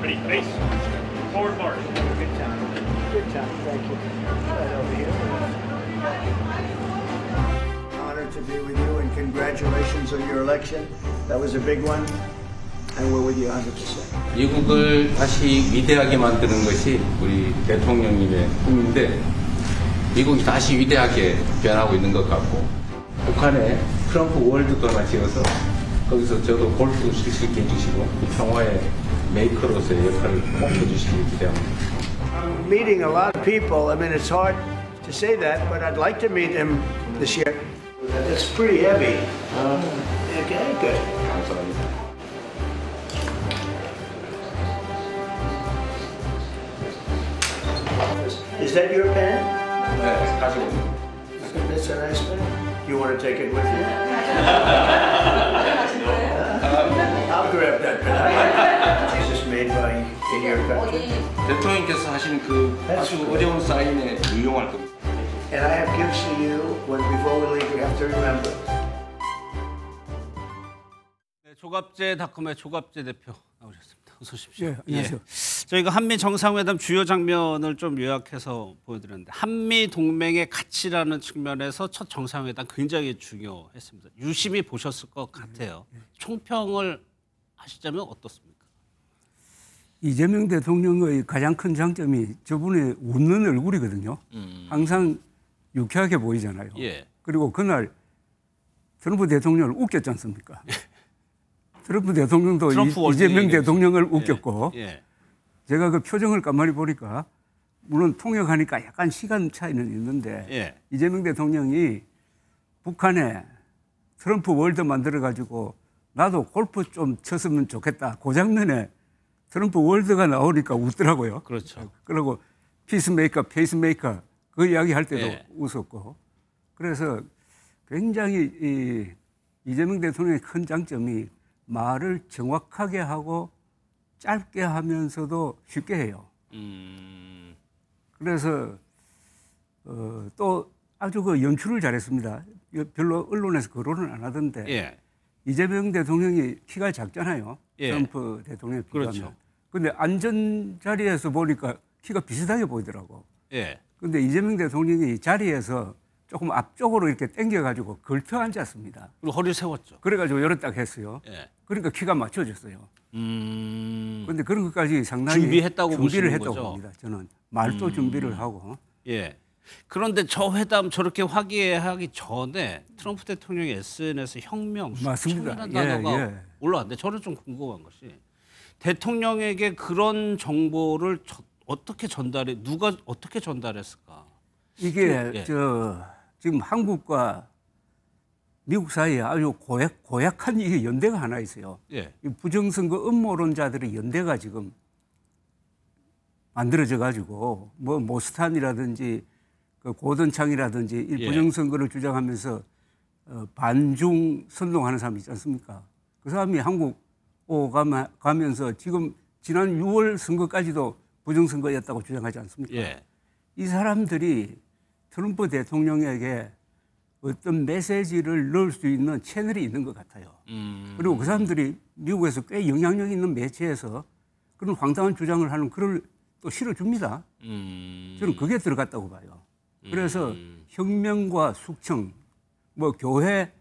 Harmony, face forward march. Good time. Good time. Thank you. Right over here. Honored to be with you and congratulations on your election. That was a big one. And we're with you 100%. 미국을 다시 위대하게 만드는 것이 우리 대통령님의 꿈인데 미국이 다시 위대하게 변하고 있는 것 같고 북한에 트럼프 월드컵을 지어서 거기서 저도 골프 칠 수 있게 해주시고 평화의 메이커로서의 역할을 꼭 해주시길 기대합니다. I'm meeting a lot of people. I mean, it's hard to say that, but I'd like to meet them this year. It's pretty heavy. Okay, good. 감사합니다. Is that your pen? 네, 가지고 있습니다. That's a nice pen. You want to take it with you? I'll grab that pen. Is this made by in your country? 대통령께서 하시는 그 아주 어려운 사인에 유용할 겁니다. And I have gifts for you. When before we leave, you have to remember. 조갑제닷컴의 조갑제 대표 나오셨습니다. 어서 오십시오. 예, 안녕하세요. 저희가 한미 정상회담 주요 장면을 좀 요약해서 보여드렸는데 한미 동맹의 가치라는 측면에서 첫 정상회담 굉장히 중요했습니다. 유심히 보셨을 것 같아요. 총평을 하시자면 어떻습니까? 이재명 대통령의 가장 큰 장점이 저분의 웃는 얼굴이거든요. 항상 유쾌하게 보이잖아요. 예. 그리고 그날 트럼프 대통령을 웃겼지 않습니까? 트럼프 대통령도 이재명 대통령을 웃겼고 예. 제가 그 표정을 가만히 보니까 물론 통역하니까 약간 시간 차이는 있는데 예. 이재명 대통령이 북한에 트럼프 월드 만들어가지고 나도 골프 좀 쳤으면 좋겠다. 그 장면에 트럼프 월드가 나오니까 웃더라고요. 그렇죠. 그리고 피스메이커, 페이스메이커 그 이야기 할 때도 예. 웃었고 그래서 굉장히 이재명 대통령의 큰 장점이 말을 정확하게 하고 짧게 하면서도 쉽게 해요. 그래서 또 아주 그 연출을 잘했습니다. 별로 언론에서 거론을 안 하던데 예. 이재명 대통령이 키가 작잖아요. 예. 트럼프 대통령에 비하면. 그렇죠. 근데 앉은 자리에서 보니까 키가 비슷하게 보이더라고. 예. 근데 이재명 대통령이 자리에서 조금 앞쪽으로 이렇게 당겨가지고 걸터 앉았습니다. 그리고 허리를 세웠죠. 그래가지고 열을 딱 했어요. 예. 그러니까 키가 맞춰졌어요. 그런데 그런 것까지 상당히 준비를 했다고 봅니다. 저는 말도 준비를 하고. 예. 그런데 저 회담 저렇게 화기애애하기 전에 트럼프 대통령의 SNS 혁명, 맞습니다. 수청이라는 단어가 올라왔는데 저는 좀 궁금한 것이 대통령에게 그런 정보를 어떻게 전달해 누가 어떻게 전달했을까? 이게 예. 지금 한국과 미국 사이에 아주 고약한 이게 연대가 하나 있어요. 예. 이 부정선거 음모론자들의 연대가 지금 만들어져 가지고 뭐 모스탄이라든지 그 고든창이라든지 이 예. 부정선거를 주장하면서 반중 선동하는 사람이 있지 않습니까? 그 사람이 한국 가면서 지금 지난 6월 선거까지도 부정선거였다고 주장하지 않습니까? 예. 이 사람들이 트럼프 대통령에게 어떤 메시지를 넣을 수 있는 채널이 있는 것 같아요. 그리고 그 사람들이 미국에서 꽤 영향력 있는 매체에서 그런 황당한 주장을 하는 글을 또 실어줍니다. 저는 그게 들어갔다고 봐요. 그래서 혁명과 숙청, 뭐 교회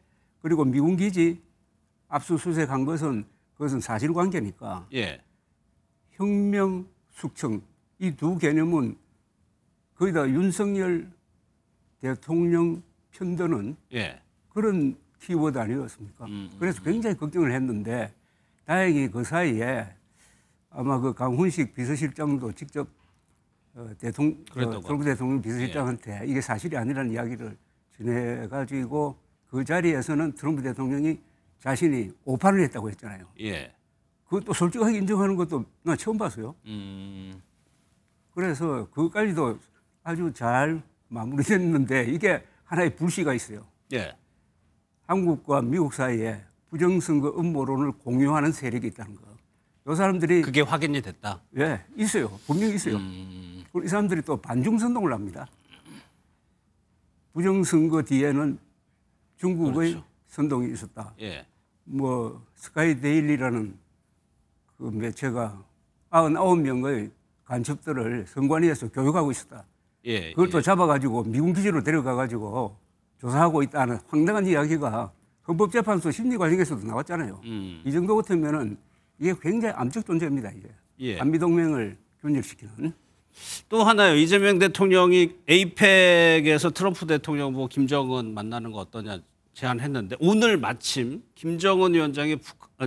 그리고 미군 기지 압수수색한 것은 그것은 사실관계니까 예. 혁명, 숙청 이 두 개념은 거의 다 윤석열 대통령 편드는 예. 그런 키워드 아니었습니까? 그래서 굉장히 걱정을 했는데 다행히 그 사이에 아마 그 강훈식 비서실장도 직접 트럼프 대통령 비서실장한테 이게 사실이 아니라는 이야기를 전해가지고 그 자리에서는 트럼프 대통령이 자신이 오판을 했다고 했잖아요. 예. 그것도 솔직하게 인정하는 것도 나 처음 봤어요. 그래서 그것까지도 아주 잘 마무리됐는데 이게 하나의 불씨가 있어요. 예. 한국과 미국 사이에 부정선거 음모론을 공유하는 세력이 있다는 거. 이 사람들이 그게 확인이 됐다. 예, 있어요. 분명히 있어요. 그리고 이 사람들이 또 반중선동을 합니다. 부정선거 뒤에는 중국의 그렇죠. 선동이 있었다. 예. 뭐 스카이 데일리라는 그 매체가 99명의 간첩들을 선관위에서 교육하고 있었다. 예, 그걸 또 예. 잡아가지고 미군 기지로 데려가가지고 조사하고 있다는 황당한 이야기가 헌법재판소 심리 과정에서도 나왔잖아요. 이 정도 같으면은 이게 굉장히 암적 존재입니다. 이게 예. 한미동맹을 균열시키는. 또 하나요. 이재명 대통령이 에이펙에서 트럼프 대통령 뭐 김정은 만나는 거 어떠냐 제안했는데 오늘 마침 김정은 위원장이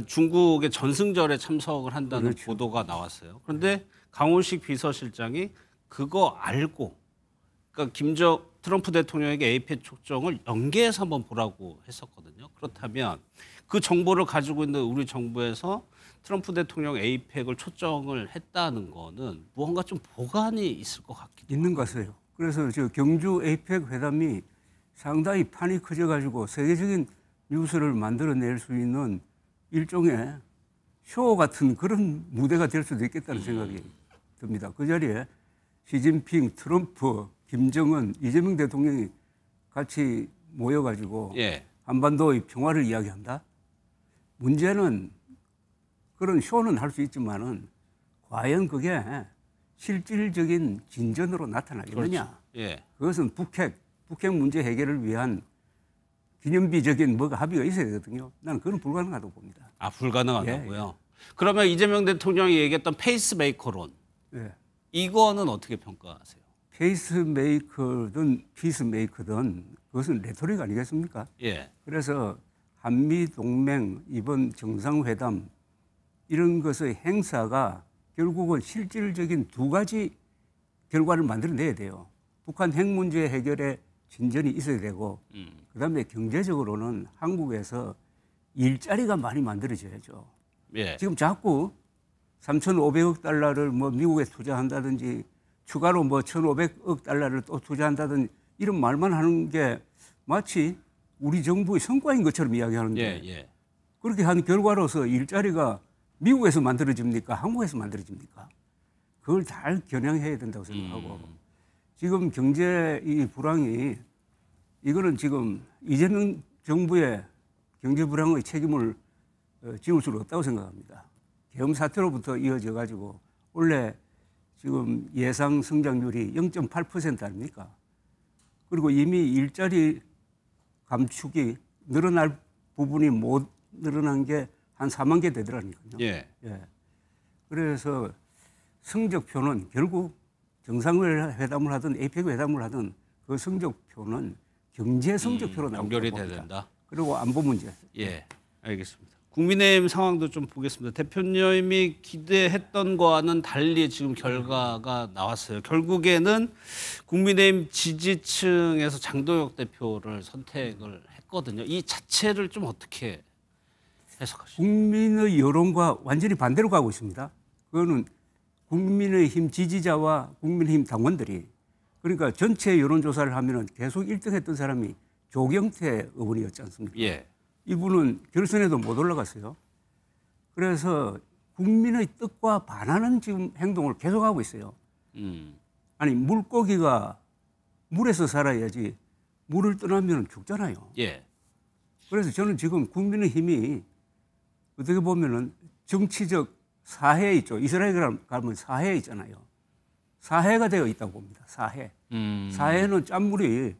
중국의 전승절에 참석을 한다는 그렇죠. 보도가 나왔어요. 그런데 강훈식 비서실장이 그거 알고 그러니까 트럼프 대통령에게 에이펙 초청을 연계해서 한번 보라고 했었거든요. 그렇다면 그 정보를 가지고 있는 우리 정부에서 트럼프 대통령 에이펙을 초청을 했다는 거는 무언가 좀 보관이 있을 것 같기도 있는 것 같아요. 그래서 저 경주 에이펙 회담이 상당히 판이 커져가지고 세계적인 뉴스를 만들어낼 수 있는 일종의 쇼 같은 그런 무대가 될 수도 있겠다는 생각이 듭니다. 그 자리에 시진핑, 트럼프, 김정은, 이재명 대통령이 같이 모여가지고 예. 한반도의 평화를 이야기한다. 문제는 그런 쇼는 할 수 있지만은 과연 그게 실질적인 진전으로 나타나겠느냐. 그렇죠. 예. 그것은 북핵 문제 해결을 위한 기념비적인 뭐가 합의가 있어야 되거든요. 나는 그건 불가능하다고 봅니다. 아 불가능하다고요. 그러면 이재명 대통령이 얘기했던 페이스메이커론 예. 이거는 어떻게 평가하세요? 페이스메이커든 피스메이커든 그것은 레토릭 아니겠습니까? 예. 그래서 한미동맹 이번 정상회담 이런 것의 행사가 결국은 실질적인 두 가지 결과를 만들어내야 돼요. 북한 핵 문제 해결에 진전이 있어야 되고 그다음에 경제적으로는 한국에서 일자리가 많이 만들어져야죠. 예. 지금 자꾸 3,500억 달러를 뭐 미국에 투자한다든지 추가로 뭐 1,500억 달러를 또 투자한다든지 이런 말만 하는 게 마치 우리 정부의 성과인 것처럼 이야기하는데 예. 예. 그렇게 한 결과로서 일자리가 미국에서 만들어집니까? 한국에서 만들어집니까? 그걸 잘 겨냥해야 된다고 생각하고 지금 경제 이 불황이 이거는 지금 이재명 정부의 경제 불황의 책임을 지울 수는 없다고 생각합니다. 계엄 사태로부터 이어져 가지고 원래 지금 예상 성장률이 0.8% 아닙니까? 그리고 이미 일자리 감축이 늘어날 부분이 못 늘어난 게 한 4만 개 되더라니까요. 예. 예. 그래서 성적표는 결국 정상회담을 하든 에이펙 회담을 하든 그 성적표는 경제 성적표로 나오고 연결이 돼야 된다. 그리고 안보 문제. 예, 알겠습니다. 국민의힘 상황도 좀 보겠습니다. 대표님이 기대했던 거와는 달리 지금 결과가 나왔어요. 결국에는 국민의힘 지지층에서 장동혁 대표를 선택을 했거든요. 이 자체를 좀 어떻게 해석하시죠? 국민의 여론과 완전히 반대로 가고 있습니다. 그거는 국민의힘 지지자와 국민의힘 당원들이 그러니까 전체 여론조사를 하면은 계속 1등 했던 사람이 조경태 의원이었지 않습니까? 예. 이분은 결선에도 못 올라갔어요. 그래서 국민의 뜻과 반하는 지금 행동을 계속하고 있어요. 아니 물고기가 물에서 살아야지 물을 떠나면 죽잖아요. 예. 그래서 저는 지금 국민의힘이 어떻게 보면은 정치적 사해 있죠. 이스라엘 가면 사해 있잖아요. 사해가 되어 있다고 봅니다. 사해. 사해는 짠물이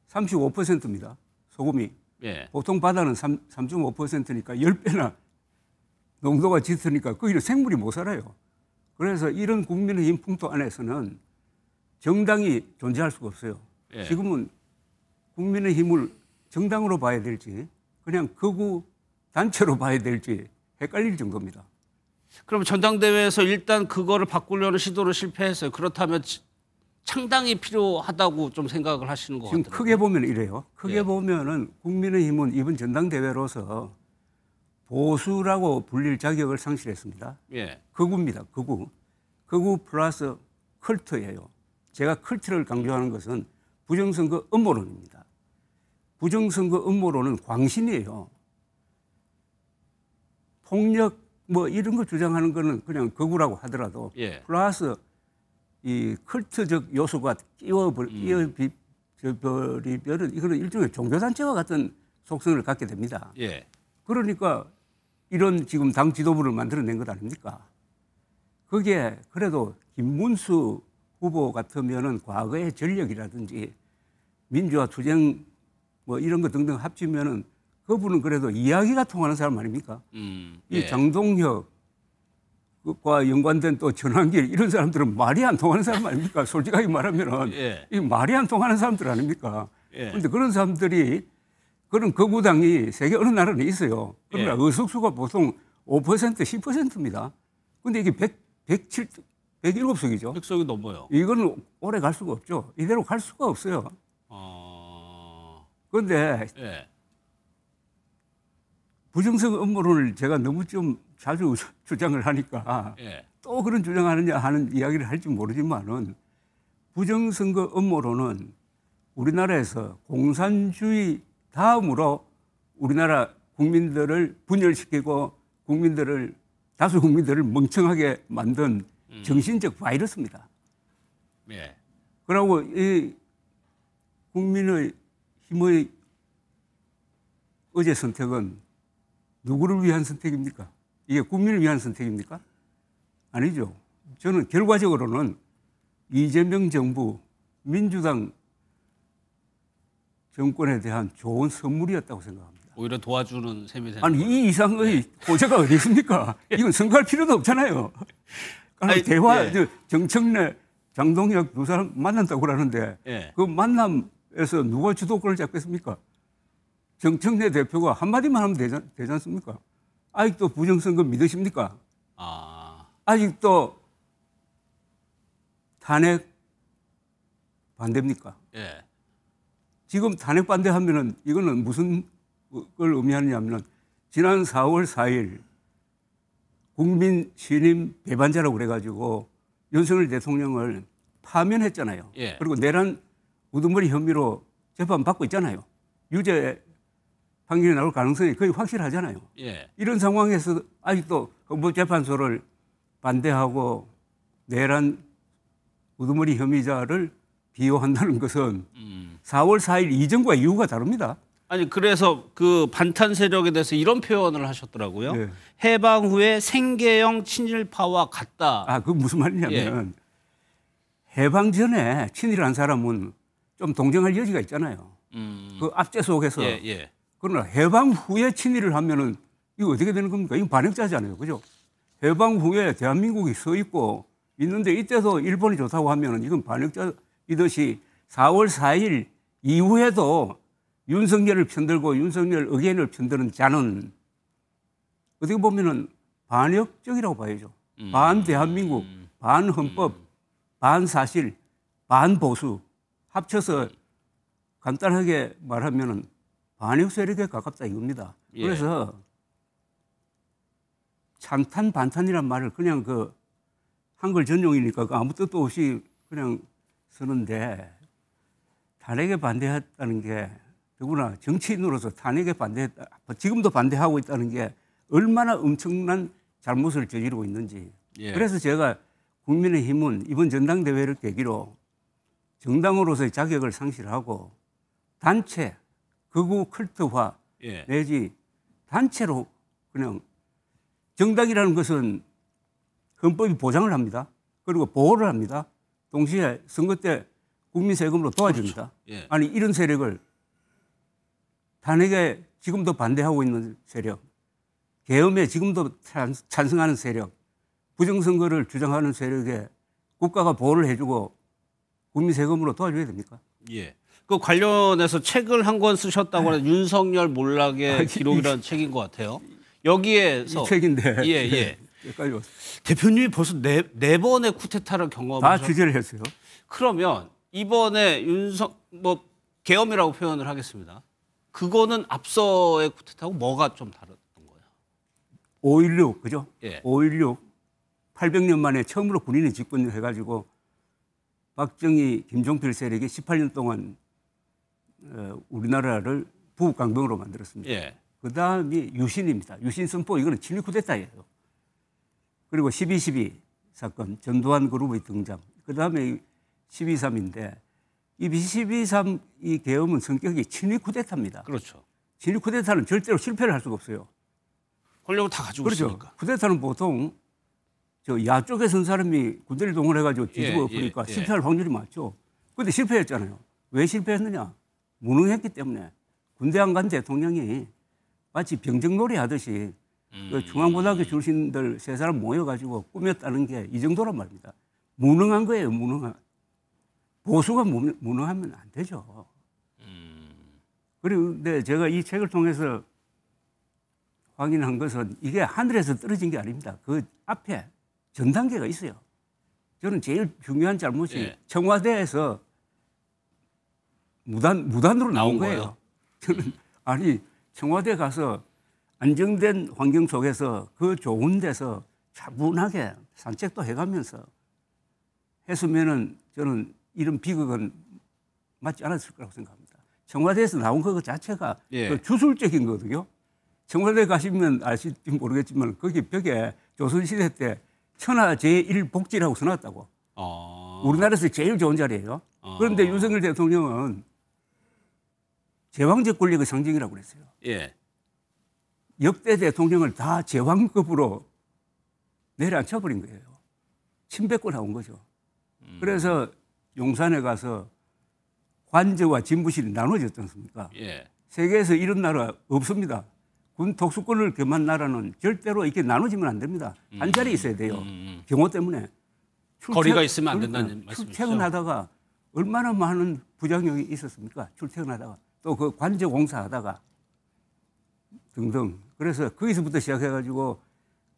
35%입니다. 소금이. 예. 보통 바다는 3.5%니까 10배나 농도가 짙으니까 거기는 생물이 못 살아요. 그래서 이런 국민의힘 풍토 안에서는 정당이 존재할 수가 없어요. 예. 지금은 국민의힘을 정당으로 봐야 될지 그냥 극우 단체로 봐야 될지 헷갈릴 정도입니다. 그럼 전당대회에서 일단 그거를 바꾸려는 시도를 실패했어요. 그렇다면 창당이 필요하다고 좀 생각을 하시는 것 지금 같아요. 크게 보면 이래요. 크게 예. 보면은 국민의힘은 이번 전당대회로서 보수라고 불릴 자격을 상실했습니다. 예. 극우입니다. 극우. 극우 플러스 컬트예요. 제가 컬트를 강조하는 것은 부정선거 음모론입니다. 부정선거 음모론은 광신이에요. 폭력 뭐 이런 거 주장하는 거는 그냥 극우라고 하더라도 예. 플러스 이 컬트적 요소가 끼어버리면은 이거는 일종의 종교단체와 같은 속성을 갖게 됩니다. 예. 그러니까 이런 지금 당 지도부를 만들어낸 것 아닙니까? 그게 그래도 김문수 후보 같으면은 과거의 전력이라든지 민주화 투쟁 뭐 이런 거 등등 합치면은 그분은 그래도 이야기가 통하는 사람 아닙니까? 이 장동혁과 연관된 또 전환길 이런 사람들은 말이 안 통하는 사람 아닙니까? 솔직하게 말하면은 이 말이 안 통하는 사람들 아닙니까? 그런데 그런 사람들이 그런 거구당이 세계 어느 나라는 있어요. 그러나 의석수가 보통 5% 10%입니다. 근데 이게 107석이죠. 100석이 넘어요. 이건 오래 갈 수가 없죠. 이대로 갈 수가 없어요. 그런데 부정성 음모론을 제가 너무 좀 자주 주장을 하니까 또 그런 주장하느냐 하는 이야기를 할지 모르지만은 부정선거 음모론은 우리나라에서 공산주의 다음으로 우리나라 국민들을 분열시키고 다수 국민들을 멍청하게 만든 정신적 바이러스입니다. 그러고 이 국민의 힘의 어제 선택은 누구를 위한 선택입니까? 이게 국민을 위한 선택입니까? 아니죠. 저는 결과적으로는 이재명 정부, 민주당 정권에 대한 좋은 선물이었다고 생각합니다. 오히려 도와주는 셈이 되는 아니, 이 이상의 호재가 어디 있습니까? 이건 선거할 필요도 없잖아요. 아니, 대화, 정청래, 장동혁 두 사람 만난다고 그러는데 그 만남에서 누가 주도권을 잡겠습니까? 정청래 대표가 한마디만 하면 되지 않습니까? 아직도 부정선거 믿으십니까? 아직도 탄핵 반대입니까? 지금 탄핵 반대하면은 이거는 무슨 걸 의미하느냐면은 지난 4월 4일 국민 신임 배반자라고 그래가지고 윤석열 대통령을 파면했잖아요. 그리고 내란 우두머리 혐의로 재판 받고 있잖아요. 유죄 판결이 나올 가능성이 거의 확실하잖아요. 이런 상황에서 아직도 헌법재판소를 반대하고 내란 우두머리 혐의자를 비호한다는 것은 4월 4일 이전과 이후가 다릅니다. 아니 그래서 그 반탄 세력에 대해서 이런 표현을 하셨더라고요. 해방 후에 생계형 친일파와 같다. 그건 무슨 말이냐면 해방 전에 친일한 사람은 좀 동정할 여지가 있잖아요. 그 압제 속에서. 그러나 해방 후에 친일을 하면은 이거 어떻게 되는 겁니까? 이건 반역자잖아요. 그죠? 해방 후에 대한민국이 서 있는데 이때도 일본이 좋다고 하면은 이건 반역자이듯이 4월 4일 이후에도 윤석열을 편들고 윤석열 의견을 편드는 자는 어떻게 보면은 반역적이라고 봐야죠. 반대한민국, 반헌법, 반사실, 반보수 합쳐서 간단하게 말하면은 반역 세력에 가깝다 이겁니다. 그래서 찬탄 반탄이란 말을 그냥 그 한글 전용이니까 아무 뜻도 없이 그냥 쓰는데 탄핵에 반대했다는 게 더구나 정치인으로서 탄핵에 반대했다, 지금도 반대하고 있다는 게 얼마나 엄청난 잘못을 저지르고 있는지. 그래서 제가 국민의힘은 이번 전당대회를 계기로 정당으로서의 자격을 상실하고 단체, 극우 컬트화 내지 단체로 그냥 정당이라는 것은 헌법이 보장을 합니다. 그리고 보호를 합니다. 동시에 선거 때 국민 세금으로 도와줍니다. 아니 이런 세력을 탄핵에 지금도 반대하고 있는 세력, 계엄에 지금도 찬성하는 세력, 부정선거를 주장하는 세력에 국가가 보호를 해주고 국민 세금으로 도와줘야 됩니까? 그 관련해서 책을 한 권 쓰셨다고 하는 윤석열 몰락의 기록이라는 책인 것 같아요. 여기에서 이 책인데 대표님이 벌써 네 번의 쿠데타를 경험하셨어요. 다 취재를 했어요. 그러면 이번에 계엄이라고 표현을 하겠습니다. 그거는 앞서의 쿠데타하고 뭐가 좀 다르던 거예요? 5.16 그죠? 5.16 800년 만에 처음으로 군인이 집권을 해가지고 박정희, 김종필 세력이 18년 동안 우리나라를 부국강병으로 만들었습니다. 그 다음이 유신입니다. 유신 선포 이거는 친일 쿠데타예요. 그리고 12.12 사건, 전두환 그룹의 등장. 그 다음에 12.3인데 이 12.3 이 계엄은 성격이 친일 쿠데타입니다. 그렇죠. 친일 쿠데타는 절대로 실패를 할 수가 없어요. 권력을 다 가지고 있으니까. 쿠데타는 보통 저 야 쪽에 선 사람이 군대를 동원해가지고 뒤집어 예, 엎으니까 예, 예. 실패할 확률이 많죠. 그런데 실패했잖아요. 왜 실패했느냐? 무능했기 때문에 군대 안 간 대통령이 마치 병정놀이 하듯이 그 중앙고등학교 출신들 세 사람 모여가지고 꾸몄다는 게 이 정도란 말입니다. 무능한 거예요, 무능한. 보수가 무능하면 안 되죠. 그런데 제가 이 책을 통해서 확인한 것은 이게 하늘에서 떨어진 게 아닙니다. 그 앞에 전 단계가 있어요. 저는 제일 중요한 잘못이 예. 청와대에서 무단으로 나온 거예요. 거예요? 저는 아니 청와대 가서 안정된 환경 속에서 그 좋은 데서 차분하게 산책도 해가면서 했으면은 저는 이런 비극은 맞지 않았을 거라고 생각합니다. 청와대에서 나온 것 자체가 예. 그 주술적인 거거든요. 청와대 가시면 아실지 모르겠지만 거기 벽에 조선시대 때 천하 제1복지라고 써놨다고. 우리나라에서 제일 좋은 자리예요. 그런데 윤석열 대통령은 제왕적 권력의 상징이라고 그랬어요. 예. 역대 대통령을 다 제왕급으로 내려앉혀버린 거예요. 침뱉고 나온 거죠. 그래서 용산에 가서 관저와 진부실이 나눠졌지 않습니까? 예. 세계에서 이런 나라 없습니다. 군 특수권을 겸한 나라는 절대로 이렇게 나눠지면 안 됩니다. 한 자리에 있어야 돼요. 경호 때문에. 거리가 있으면 안 된다는 말씀이시죠? 출퇴근하다가 얼마나 많은 부작용이 있었습니까? 출퇴근하다가 또 그 관저 공사하다가 등등. 그래서 거기서부터 시작해가지고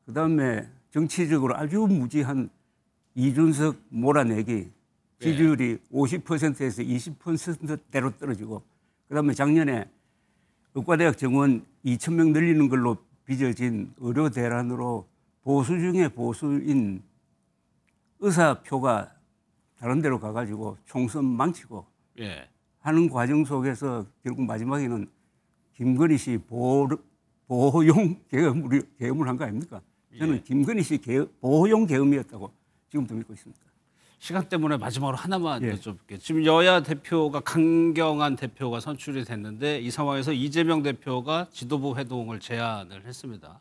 그다음에 정치적으로 아주 무지한 이준석 몰아내기 지지율이 50%에서 20%대로 떨어지고 그다음에 작년에 의과대학 정원 2,000명 늘리는 걸로 빚어진 의료 대란으로 보수 중에 보수인 의사표가 다른 데로 가가지고 총선 망치고 예. 하는 과정 속에서 결국 마지막에는 김건희 씨 보호용 계엄을 한 거 아닙니까? 저는 예. 김건희 씨 보호용 계엄이었다고 지금도 믿고 있습니다. 시간 때문에 마지막으로 하나만 예. 여쭤볼게요. 지금 여야 대표가 강경한 대표가 선출이 됐는데 이 상황에서 이재명 대표가 지도부 회동을 제안을 했습니다.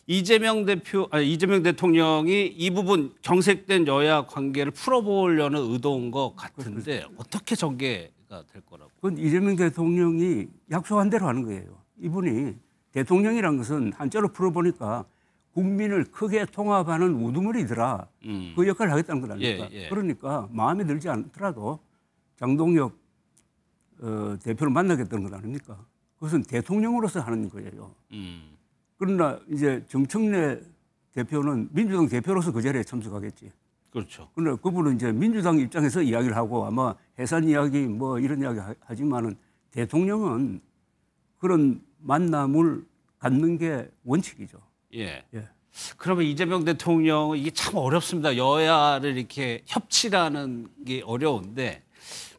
이재명 대통령이 이 부분 경색된 여야 관계를 풀어보려는 의도인 것 같은데 어떻게 전개가 될 거라고? 그건 이재명 대통령이 약속한 대로 하는 거예요. 이분이 대통령이란 것은 한자로 풀어보니까 국민을 크게 통합하는 우두머리더라. 그 역할을 하겠다는 것 아닙니까? 예, 예. 그러니까 마음에 들지 않더라도 장동혁 대표를 만나겠다는 것 아닙니까? 그것은 대통령으로서 하는 거예요. 그러나 이제 정청래 대표는 민주당 대표로서 그 자리에 참석하겠지. 그렇죠. 그러나 그분은 이제 민주당 입장에서 이야기를 하고 아마 해산 이야기 뭐 이런 이야기 하지만은 대통령은 그런 만남을 갖는 게 원칙이죠. 예. 예. 그러면 이재명 대통령은 이게 참 어렵습니다. 여야를 이렇게 협치라는 게 어려운데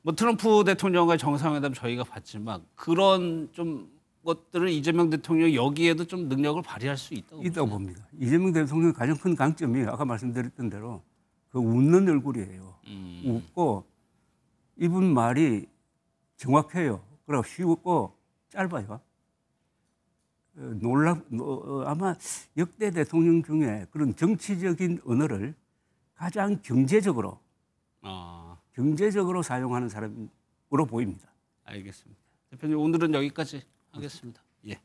뭐 트럼프 대통령과 정상회담 저희가 봤지만 그런 좀 것들을 이재명 대통령이 여기에도 좀 능력을 발휘할 수 있다고 봅니다. 이재명 대통령의 가장 큰 강점이 아까 말씀드렸던 대로 그 웃는 얼굴이에요. 웃고 이분 말이 정확해요. 그리고 쉽고 짧아요. 아마 역대 대통령 중에 그런 정치적인 언어를 가장 경제적으로 사용하는 사람으로 보입니다. 알겠습니다. 대표님 오늘은 여기까지 하겠습니다. 예.